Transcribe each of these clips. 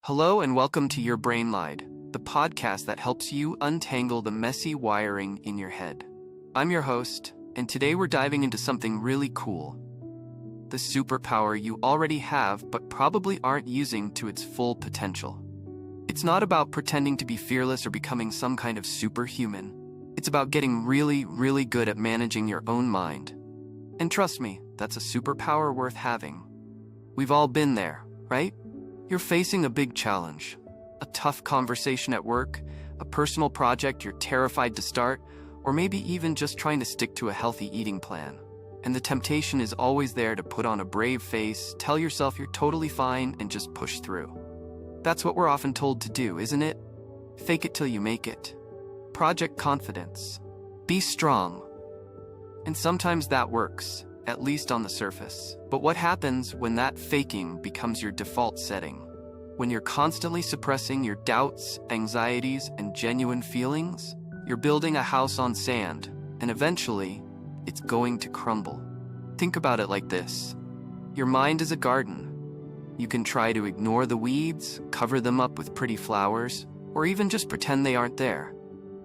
Hello and welcome to Your Brain Lied, the podcast that helps you untangle the messy wiring in your head. I'm your host, and today we're diving into something really cool. The superpower you already have but probably aren't using to its full potential. It's not about pretending to be fearless or becoming some kind of superhuman. It's about getting really good at managing your own mind. And trust me, that's a superpower worth having. We've all been there, right? You're facing a big challenge, a tough conversation at work, a personal project you're terrified to start, or maybe even just trying to stick to a healthy eating plan. And the temptation is always there to put on a brave face, tell yourself you're totally fine, and just push through. That's what we're often told to do, isn't it? Fake it till you make it. Project confidence. Be strong. And sometimes that works, at least on the surface. But what happens when that faking becomes your default setting? When you're constantly suppressing your doubts, anxieties, and genuine feelings, you're building a house on sand, and eventually, it's going to crumble. Think about it like this. Your mind is a garden. You can try to ignore the weeds, cover them up with pretty flowers, or even just pretend they aren't there.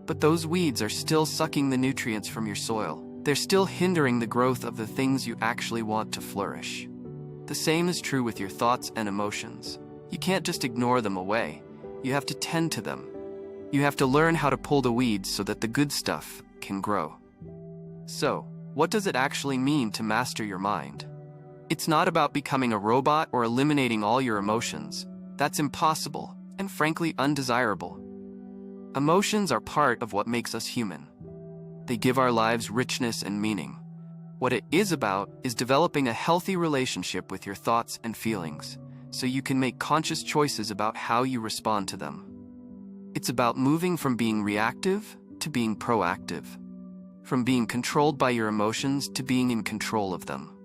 But those weeds are still sucking the nutrients from your soil. They're still hindering the growth of the things you actually want to flourish. The same is true with your thoughts and emotions. You can't just ignore them away. You have to tend to them. You have to learn how to pull the weeds so that the good stuff can grow. So, what does it actually mean to master your mind? It's not about becoming a robot or eliminating all your emotions. That's impossible and frankly undesirable. Emotions are part of what makes us human. They give our lives richness and meaning. What it is about is developing a healthy relationship with your thoughts and feelings, so you can make conscious choices about how you respond to them. It's about moving from being reactive to being proactive, from being controlled by your emotions to being in control of them.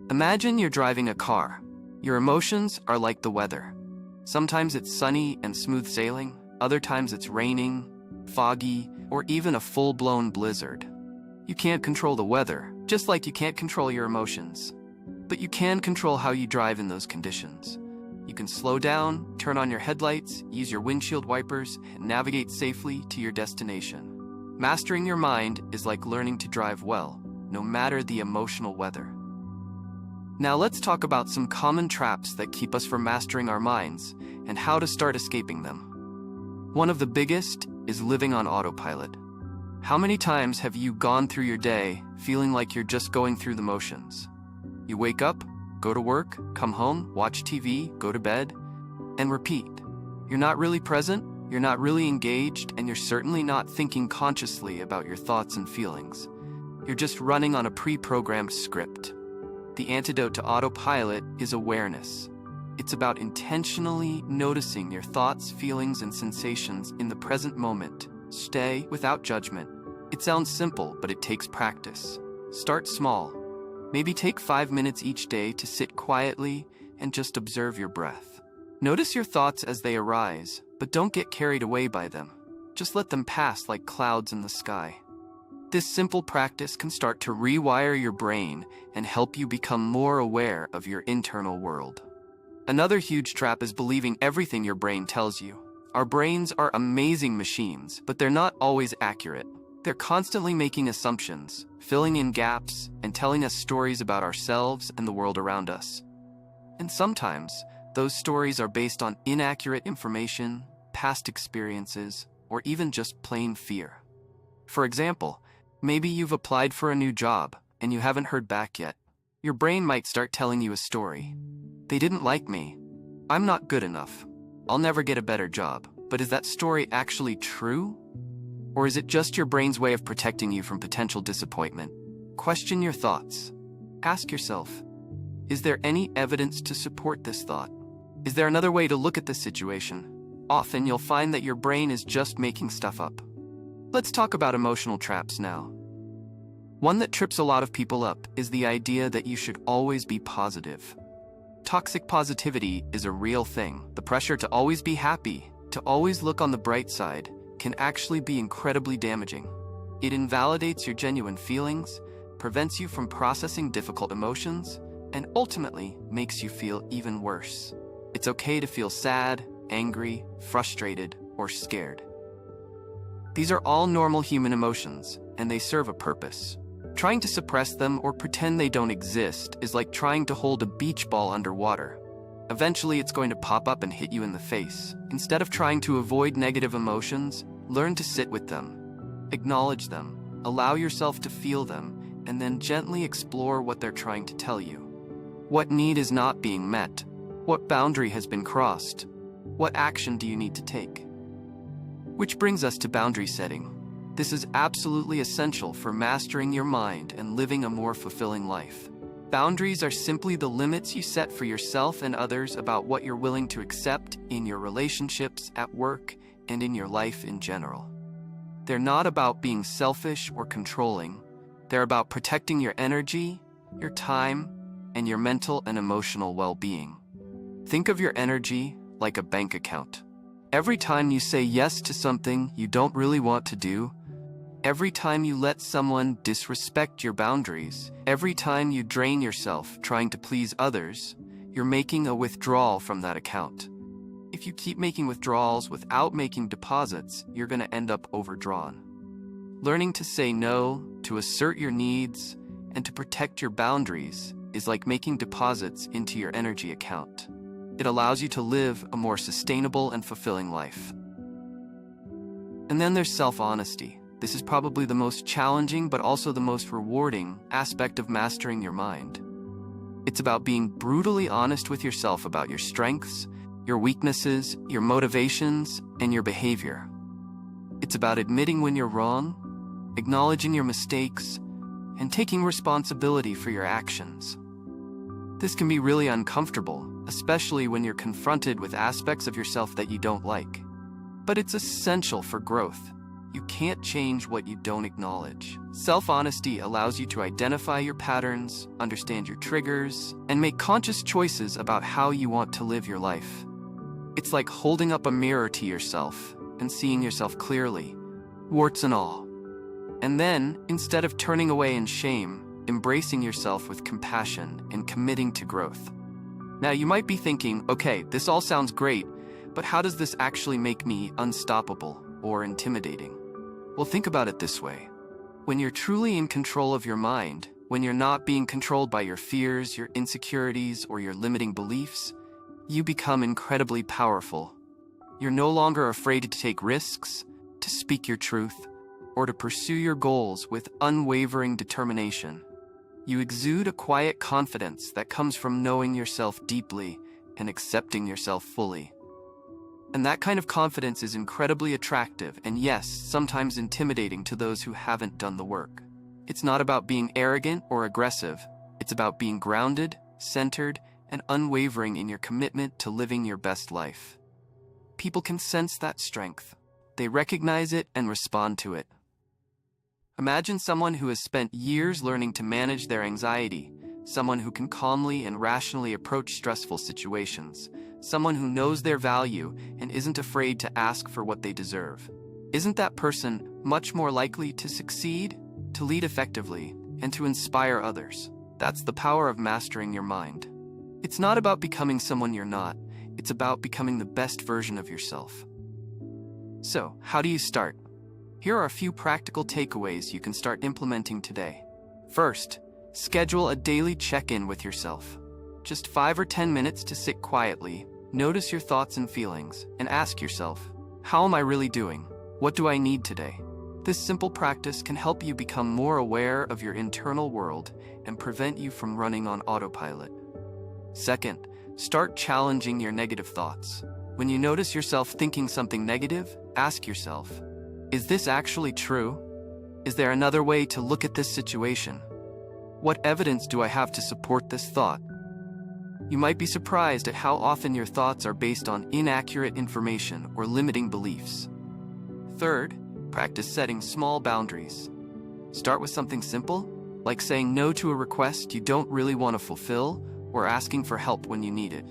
Imagine you're driving a car. Your emotions are like the weather. Sometimes it's sunny and smooth sailing, other times it's raining, foggy, or even a full-blown blizzard. You can't control the weather, just like you can't control your emotions. But you can control how you drive in those conditions. You can slow down, turn on your headlights, use your windshield wipers, and navigate safely to your destination. Mastering your mind is like learning to drive well, no matter the emotional weather. Now let's talk about some common traps that keep us from mastering our minds and how to start escaping them. One of the biggest is living on autopilot. How many times have you gone through your day feeling like you're just going through the motions? You wake up, go to work, come home, watch TV, go to bed, and repeat. You're not really present, you're not really engaged, and you're certainly not thinking consciously about your thoughts and feelings. You're just running on a pre-programmed script. The antidote to autopilot is awareness. It's about intentionally noticing your thoughts, feelings, and sensations in the present moment. Stay without judgment. It sounds simple, but it takes practice. Start small. Maybe take 5 minutes each day to sit quietly and just observe your breath. Notice your thoughts as they arise, but don't get carried away by them. Just let them pass like clouds in the sky. This simple practice can start to rewire your brain and help you become more aware of your internal world. Another huge trap is believing everything your brain tells you. Our brains are amazing machines, but they're not always accurate. They're constantly making assumptions, filling in gaps, and telling us stories about ourselves and the world around us. And sometimes, those stories are based on inaccurate information, past experiences, or even just plain fear. For example, maybe you've applied for a new job and you haven't heard back yet. Your brain might start telling you a story. They didn't like me. I'm not good enough. I'll never get a better job. But is that story actually true? Or is it just your brain's way of protecting you from potential disappointment? Question your thoughts. Ask yourself, is there any evidence to support this thought? Is there another way to look at this situation? Often you'll find that your brain is just making stuff up. Let's talk about emotional traps now. One that trips a lot of people up is the idea that you should always be positive. Toxic positivity is a real thing. The pressure to always be happy, to always look on the bright side, can actually be incredibly damaging. It invalidates your genuine feelings, prevents you from processing difficult emotions, and ultimately makes you feel even worse. It's okay to feel sad, angry, frustrated, or scared. These are all normal human emotions, and they serve a purpose. Trying to suppress them or pretend they don't exist is like trying to hold a beach ball underwater. Eventually, it's going to pop up and hit you in the face. Instead of trying to avoid negative emotions, learn to sit with them. Acknowledge them, allow yourself to feel them, and then gently explore what they're trying to tell you. What need is not being met? What boundary has been crossed? What action do you need to take? Which brings us to boundary setting. This is absolutely essential for mastering your mind and living a more fulfilling life. Boundaries are simply the limits you set for yourself and others about what you're willing to accept in your relationships, at work, and in your life in general. They're not about being selfish or controlling. They're about protecting your energy, your time, and your mental and emotional well-being. Think of your energy like a bank account. Every time you say yes to something you don't really want to do, every time you let someone disrespect your boundaries, every time you drain yourself trying to please others, you're making a withdrawal from that account. If you keep making withdrawals without making deposits, you're going to end up overdrawn. Learning to say no, to assert your needs, and to protect your boundaries is like making deposits into your energy account. It allows you to live a more sustainable and fulfilling life. And then there's self-honesty. This is probably the most challenging but also the most rewarding aspect of mastering your mind. It's about being brutally honest with yourself about your strengths, your weaknesses, your motivations, and your behavior. It's about admitting when you're wrong, acknowledging your mistakes, and taking responsibility for your actions. This can be really uncomfortable, especially when you're confronted with aspects of yourself that you don't like. But it's essential for growth. You can't change what you don't acknowledge. Self-honesty allows you to identify your patterns, understand your triggers, and make conscious choices about how you want to live your life. It's like holding up a mirror to yourself and seeing yourself clearly, warts and all. And then, instead of turning away in shame, embracing yourself with compassion and committing to growth. Now, you might be thinking, okay, this all sounds great, but how does this actually make me unstoppable or intimidating? Well, think about it this way. When you're truly in control of your mind, when you're not being controlled by your fears, your insecurities, or your limiting beliefs, you become incredibly powerful. You're no longer afraid to take risks, to speak your truth, or to pursue your goals with unwavering determination. You exude a quiet confidence that comes from knowing yourself deeply and accepting yourself fully. And that kind of confidence is incredibly attractive and, yes, sometimes intimidating to those who haven't done the work. It's not about being arrogant or aggressive. It's about being grounded, centered, and unwavering in your commitment to living your best life. People can sense that strength. They recognize it and respond to it. Imagine someone who has spent years learning to manage their anxiety, someone who can calmly and rationally approach stressful situations, someone who knows their value and isn't afraid to ask for what they deserve. Isn't that person much more likely to succeed, to lead effectively, and to inspire others? That's the power of mastering your mind. It's not about becoming someone you're not. It's about becoming the best version of yourself. So, how do you start? Here are a few practical takeaways you can start implementing today. First, schedule a daily check-in with yourself. Just 5 or 10 minutes to sit quietly, notice your thoughts and feelings, and ask yourself, how am I really doing? What do I need today? This simple practice can help you become more aware of your internal world and prevent you from running on autopilot. Second, start challenging your negative thoughts. When you notice yourself thinking something negative, ask yourself, is this actually true? Is there another way to look at this situation? What evidence do I have to support this thought? You might be surprised at how often your thoughts are based on inaccurate information or limiting beliefs. Third, practice setting small boundaries. Start with something simple, like saying no to a request you don't really want to fulfill or asking for help when you need it.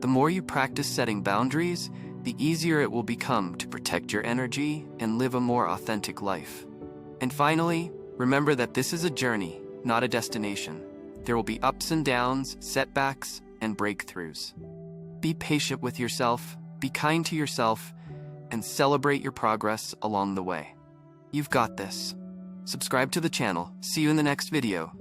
The more you practice setting boundaries, the easier it will become to protect your energy and live a more authentic life. And finally, remember that this is a journey, not a destination. There will be ups and downs, setbacks, and breakthroughs. Be patient with yourself, be kind to yourself, and celebrate your progress along the way. You've got this. Subscribe to the channel. See you in the next video.